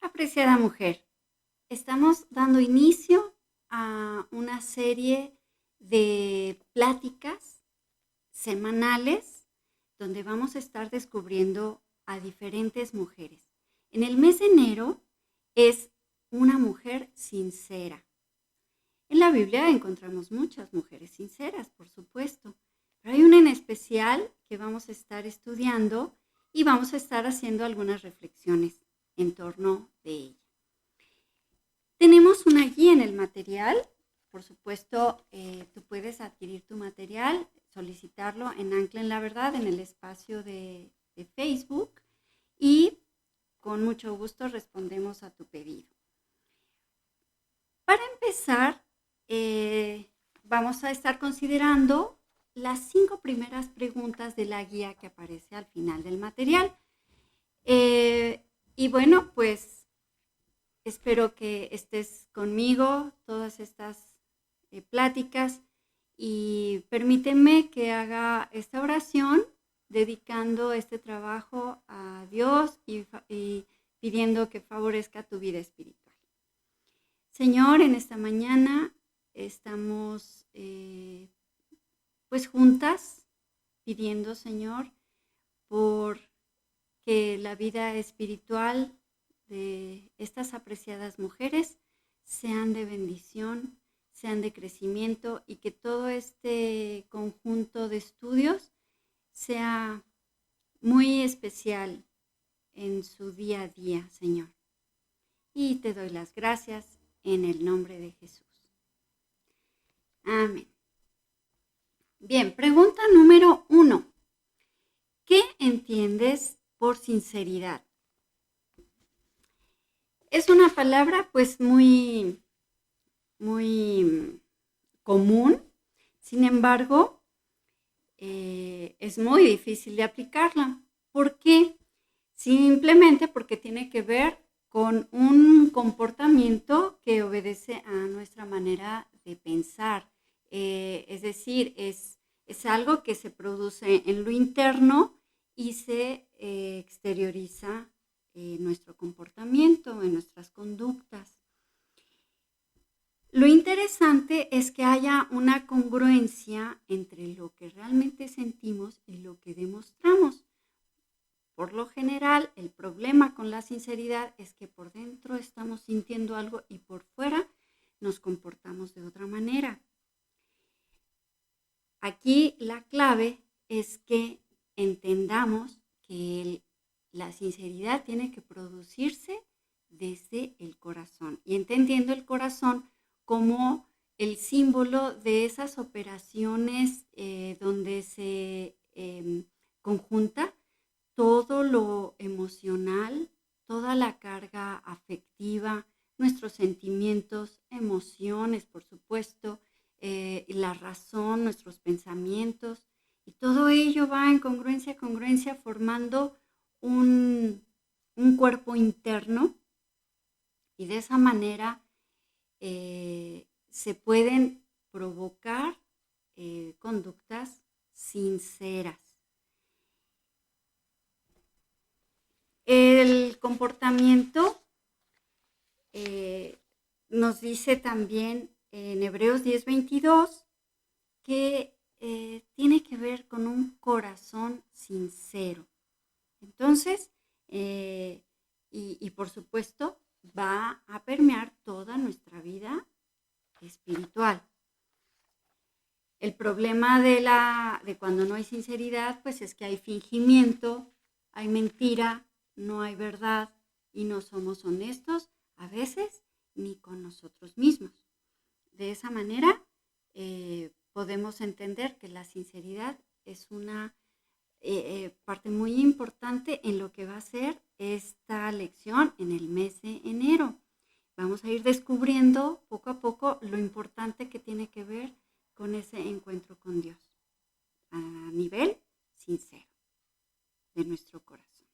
Apreciada mujer, estamos dando inicio a una serie de pláticas semanales donde vamos a estar descubriendo a diferentes mujeres. En el mes de enero es una mujer sincera. En la Biblia encontramos muchas mujeres sinceras, por supuesto, pero hay una en especial que vamos a estar estudiando y vamos a estar haciendo algunas reflexiones en torno de ella. Tenemos una guía en el material. Por supuesto, tú puedes adquirir tu material, solicitarlo en Anclen la Verdad, en el espacio de Facebook, y con mucho gusto respondemos a tu pedido. Para empezar, vamos a estar considerando las 5 primeras preguntas de la guía que aparece al final del material. Y bueno, pues espero que estés conmigo todas estas pláticas y permíteme que haga esta oración dedicando este trabajo a Dios y pidiendo que favorezca tu vida espiritual. Señor, en esta mañana estamos pues juntas pidiendo, Señor, por que la vida espiritual de estas apreciadas mujeres sean de bendición, sean de crecimiento y que todo este conjunto de estudios sea muy especial en su día a día, Señor. Y te doy las gracias en el nombre de Jesús. Amén. Bien, pregunta número 1. ¿Qué entiendes por sinceridad? Es una palabra pues muy común, sin embargo, es muy difícil de aplicarla. ¿Por qué? Simplemente porque tiene que ver con un comportamiento que obedece a nuestra manera de pensar. Es decir, es algo que se produce en lo interno y se exterioriza en nuestro comportamiento, en nuestras conductas. Lo interesante es que haya una congruencia entre lo que realmente sentimos y lo que demostramos. Por lo general, el problema con la sinceridad es que por dentro estamos sintiendo algo y por fuera nos comportamos de otra manera. Aquí la clave es que entendamos que la sinceridad tiene que producirse desde el corazón y entendiendo el corazón como el símbolo de esas operaciones donde se conjunta todo lo emocional, toda la carga afectiva, nuestros sentimientos, emociones, por supuesto, la razón, nuestros pensamientos, y todo ello va en congruencia, formando un cuerpo interno, y de esa manera se pueden provocar conductas sinceras. El comportamiento nos dice también en Hebreos 10:22 que tiene que ver con un corazón sincero. Entonces, y por supuesto, va a permear toda nuestra vida espiritual. El problema de cuando no hay sinceridad, pues es que hay fingimiento, hay mentira, no hay verdad y no somos honestos a veces ni con nosotros mismos. De esa manera podemos entender que la sinceridad es una parte muy importante en lo que va a ser esta lección en el mes de enero. Vamos a ir descubriendo poco a poco lo importante que tiene que ver con ese encuentro con Dios a nivel sincero de nuestro corazón.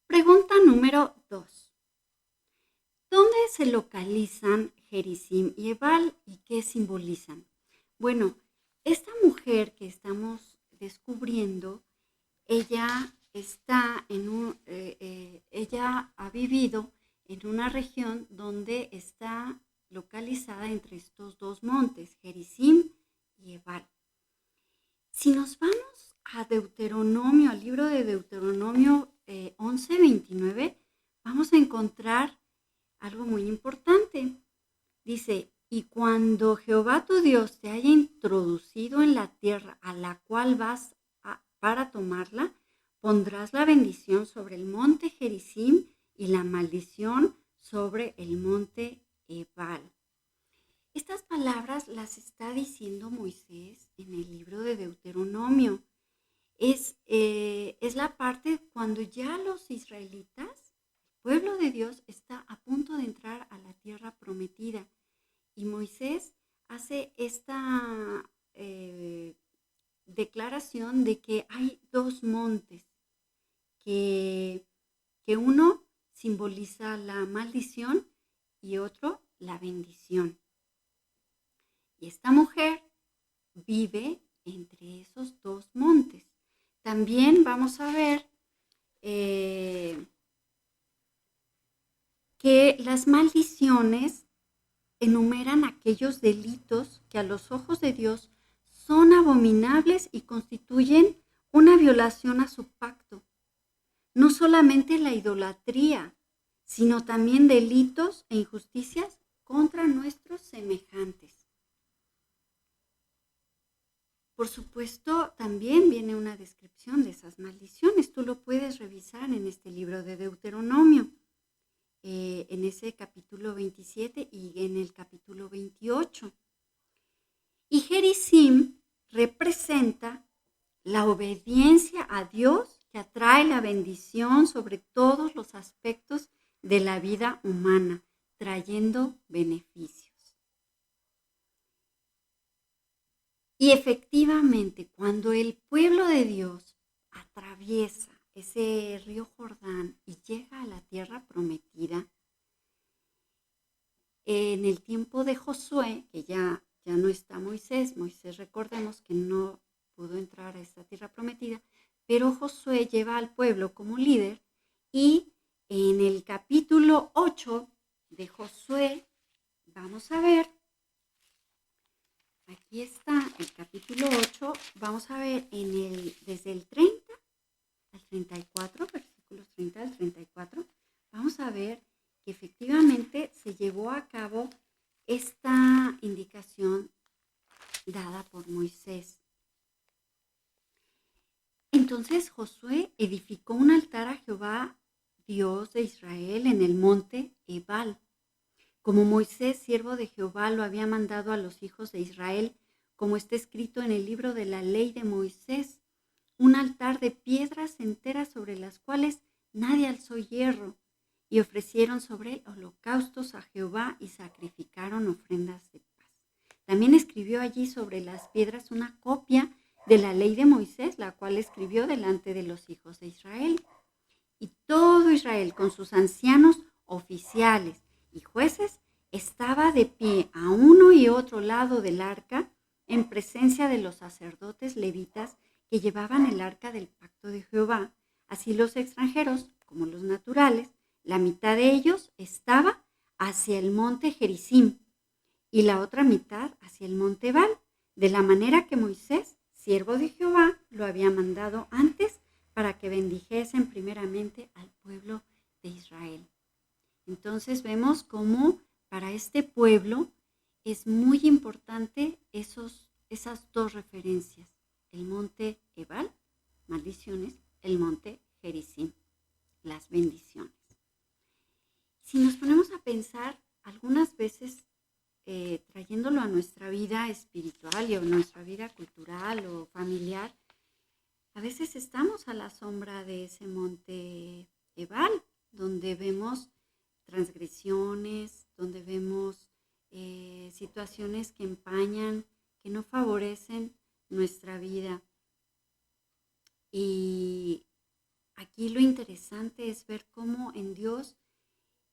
Pregunta número 2. ¿Dónde se localizan Gerizim y Ebal y qué simbolizan? Bueno, esta mujer que estamos descubriendo, ella ella ha vivido en una región donde está localizada entre estos dos montes, Gerizim y Ebal. Si nos vamos a Deuteronomio, al libro de Deuteronomio 11:29, vamos a encontrar algo muy importante. Dice, y cuando Jehová tu Dios te haya introducido en la tierra a la cual vas para tomarla, pondrás la bendición sobre el monte Gerizim y la maldición sobre el monte Ebal. Estas palabras las está diciendo Moisés en el libro de Deuteronomio. Es la parte cuando ya los israelitas, el pueblo de Dios, está a punto de entrar a la tierra prometida. Y Moisés hace esta declaración de que hay dos montes, que uno simboliza la maldición y otro la bendición. Y esta mujer vive entre esos dos montes. También vamos a ver que las maldiciones enumeran aquellos delitos que a los ojos de Dios son abominables y constituyen una violación a su pacto. No solamente la idolatría, sino también delitos e injusticias contra nuestros semejantes. Por supuesto, también viene una descripción de esas maldiciones. Tú lo puedes revisar en este libro de Deuteronomio, en ese capítulo 27 y en el capítulo 28. Y Gerizim representa la obediencia a Dios que atrae la bendición sobre todos los aspectos de la vida humana, trayendo beneficios. Y efectivamente, cuando el pueblo de Dios atraviesa ese río Jordán y llega a la tierra prometida, en el tiempo de Josué, que ya no está Moisés, recordemos que no pudo entrar a esta tierra prometida, pero Josué lleva al pueblo como líder y en el capítulo 8 de Josué, vamos a ver, aquí está el capítulo 8, vamos a ver desde el 30 al 34, versículos 30 al 34, vamos a ver que efectivamente se llevó a cabo esta indicación dada por Moisés. Entonces Josué edificó un altar a Jehová, Dios de Israel, en el monte Ebal, como Moisés, siervo de Jehová, lo había mandado a los hijos de Israel, como está escrito en el libro de la ley de Moisés, un altar de piedras enteras sobre las cuales nadie alzó hierro, y ofrecieron sobre él holocaustos a Jehová y sacrificaron ofrendas de paz. También escribió allí sobre las piedras una copia de la ley de Moisés, la cual escribió delante de los hijos de Israel. Y todo Israel, con sus ancianos, oficiales y jueces, estaba de pie a uno y otro lado del arca, en presencia de los sacerdotes levitas que llevaban el arca del pacto de Jehová. Así los extranjeros como los naturales, la mitad de ellos estaba hacia el monte Gerizim y la otra mitad hacia el monte Ebal, de la manera que Moisés, siervo de Jehová, lo había mandado antes para que bendijesen primeramente al pueblo de Israel. Entonces vemos cómo para este pueblo es muy importante esas dos referencias, el monte Ebal, maldiciones, el monte Gerizim, las bendiciones. Si nos ponemos a pensar, algunas veces trayéndolo a nuestra vida espiritual y a nuestra vida cultural o familiar, a veces estamos a la sombra de ese monte Ebal, donde vemos transgresiones, donde vemos situaciones que empañan, que no favorecen nuestra vida. Y aquí lo interesante es ver cómo en Dios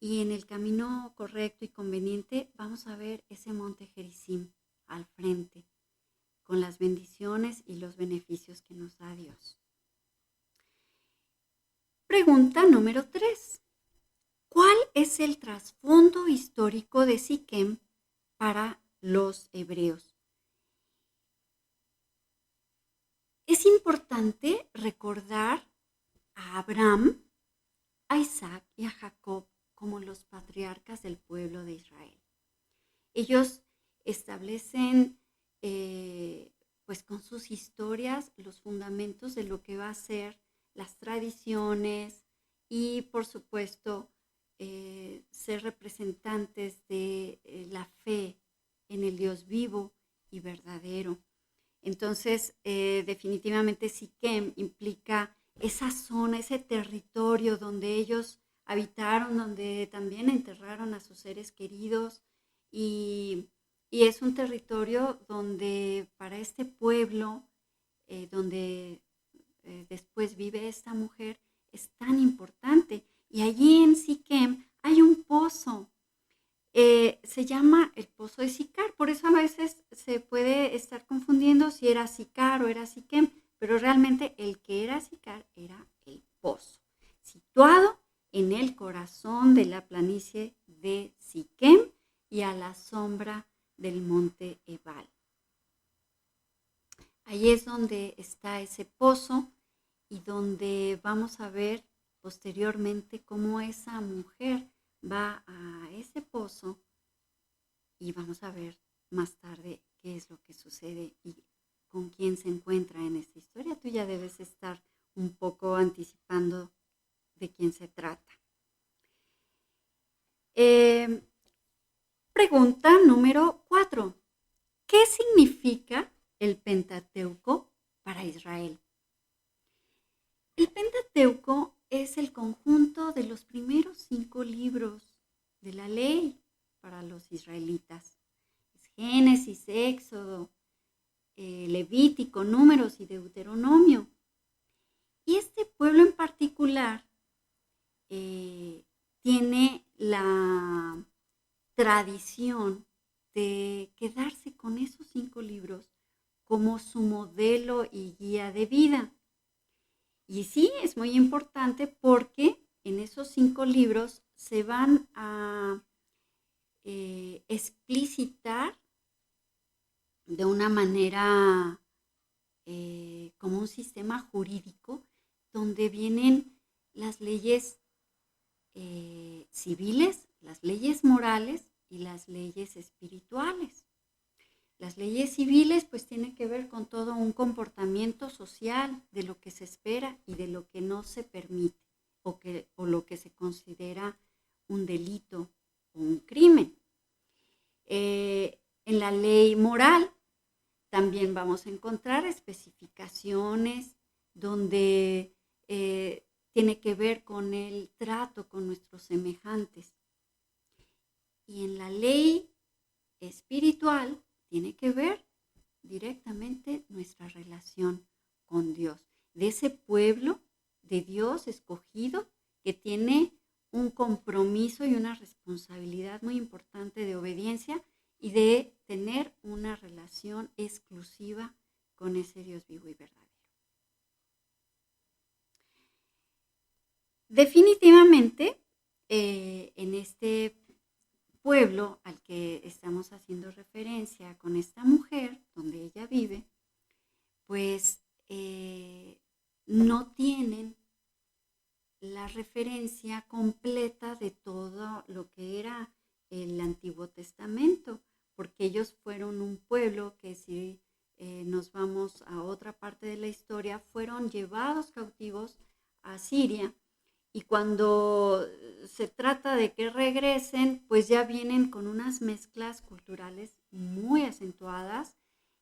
y en el camino correcto y conveniente vamos a ver ese monte Gerizim al frente, con las bendiciones y los beneficios que nos da Dios. Pregunta número 3. ¿Cuál es el trasfondo histórico de Siquem para los hebreos? Es importante recordar a Abraham, a Isaac y a Jacob como los patriarcas del pueblo de Israel. Ellos establecen, pues con sus historias, los fundamentos de lo que va a ser las tradiciones y, por supuesto, ser representantes de la fe en el Dios vivo y verdadero. Entonces, definitivamente Siquem implica esa zona, ese territorio donde ellos habitaron, donde también enterraron a sus seres queridos y, y es un territorio donde para este pueblo, donde después vive esta mujer, es tan importante. Y allí en Siquem hay un pozo. Se llama el pozo de Sicar, por eso a veces se puede estar confundiendo si era Sicar o era Siquem, pero realmente el que era Sicar era el pozo, situado en el corazón de la planicie de Siquem y a la sombra del monte Ebal. Ahí es donde está ese pozo y donde vamos a ver posteriormente cómo esa mujer va a ese pozo y vamos a ver más tarde qué es lo que sucede y con quién se encuentra en esta historia. Tú ya debes estar un poco anticipando de quién se trata. Pregunta número 4. ¿Qué significa el Pentateuco para Israel? El Pentateuco es el conjunto de los primeros 5 libros de la ley para los israelitas. Es Génesis, Éxodo, Levítico, Números y Deuteronomio. Y este pueblo en particular tiene la tradición de quedarse con esos 5 libros como su modelo y guía de vida. Y sí, es muy importante porque en esos 5 libros se van a explicitar de una manera como un sistema jurídico donde vienen las leyes civiles, las leyes morales y las leyes espirituales. Las leyes civiles pues tienen que ver con todo un comportamiento social de lo que se espera y de lo que no se permite o lo que se considera un delito o un crimen. En la ley moral también vamos a encontrar especificaciones donde tiene que ver con el trato con nuestros semejantes. Y en la ley espiritual tiene que ver directamente nuestra relación con Dios, de ese pueblo de Dios escogido que tiene un compromiso y una responsabilidad muy importante de obediencia y de tener una relación exclusiva con ese Dios vivo y verdadero. Definitivamente, en este pueblo al que estamos haciendo referencia con esta mujer, donde ella vive, pues no tienen la referencia completa de todo lo que era el Antiguo Testamento, porque ellos fueron un pueblo que si nos vamos a otra parte de la historia, fueron llevados cautivos a Siria. Y cuando se trata de que regresen, pues ya vienen con unas mezclas culturales muy acentuadas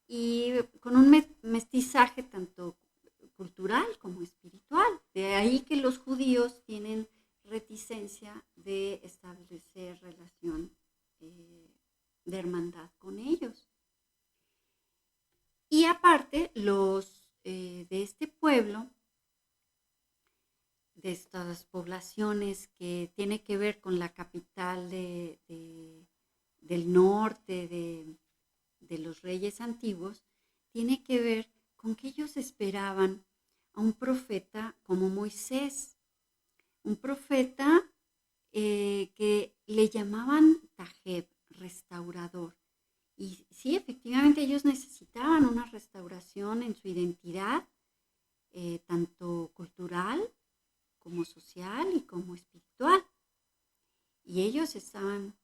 y con un mestizaje tanto cultural como espiritual. De ahí que los judíos tienen reticencia de establecer relación de hermandad con ellos. Y aparte, los de este pueblo, de estas poblaciones que tiene que ver con la capital del norte, de los reyes antiguos, tiene que ver con que ellos esperaban a un profeta como Moisés. un profeta que le llamaban Tajeb, restaurador. Y sí, efectivamente ellos necesitaban una restauración en su identidad, tanto cultural como social y como espiritual. Y ellos estaban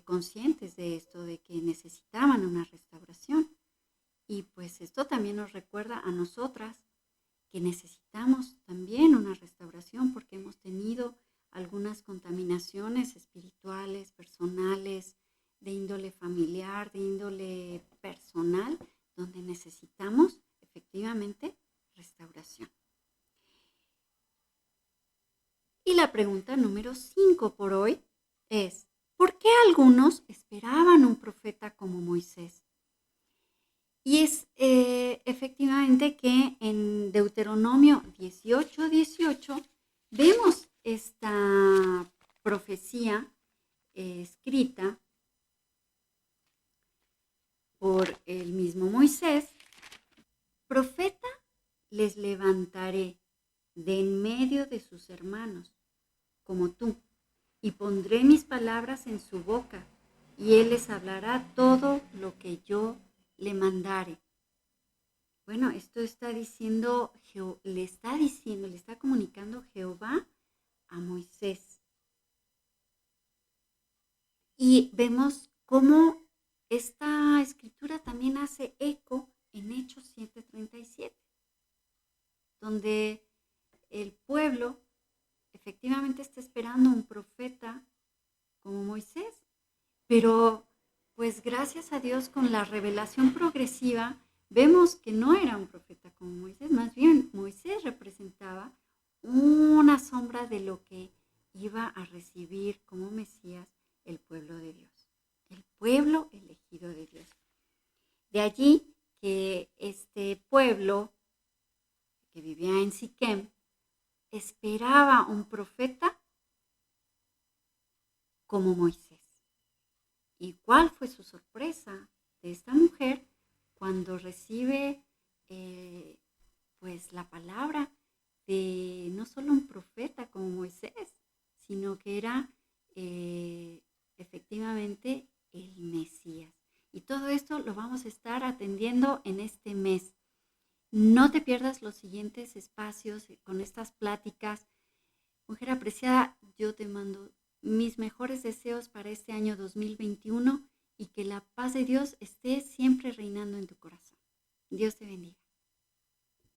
conscientes de esto, de que necesitaban una restauración. Y pues esto también nos recuerda a nosotras que necesitamos también una restauración porque hemos tenido algunas contaminaciones espirituales, personales, de índole familiar, de índole personal, donde necesitamos efectivamente restauración. Y la pregunta número 5 por hoy es, ¿por qué algunos esperaban un profeta como Moisés? Y es efectivamente que en Deuteronomio 18:18 vemos esta profecía escrita por el mismo Moisés. Profeta les levantaré de en medio de sus hermanos, como tú, y pondré mis palabras en su boca, y él les hablará todo lo que yo le mandare. Bueno, esto está diciendo, le está comunicando Jehová a Moisés. Y vemos cómo esta escritura también hace eco en Hechos 7:37, donde el pueblo efectivamente está esperando un profeta como Moisés, pero pues gracias a Dios con la revelación progresiva vemos que no era un profeta como Moisés, más bien Moisés representaba una sombra de lo que iba a recibir como Mesías el pueblo de Dios, el pueblo elegido de Dios. De allí que este pueblo que vivía en Siquem esperaba un profeta como Moisés. ¿Y cuál fue su sorpresa de esta mujer cuando recibe pues la palabra de no solo un profeta como Moisés, sino que era efectivamente el Mesías? Y todo esto lo vamos a estar atendiendo en este mes. No te pierdas los siguientes espacios con estas pláticas. Mujer apreciada, yo te mando mis mejores deseos para este año 2021 y que la paz de Dios esté siempre reinando en tu corazón. Dios te bendiga.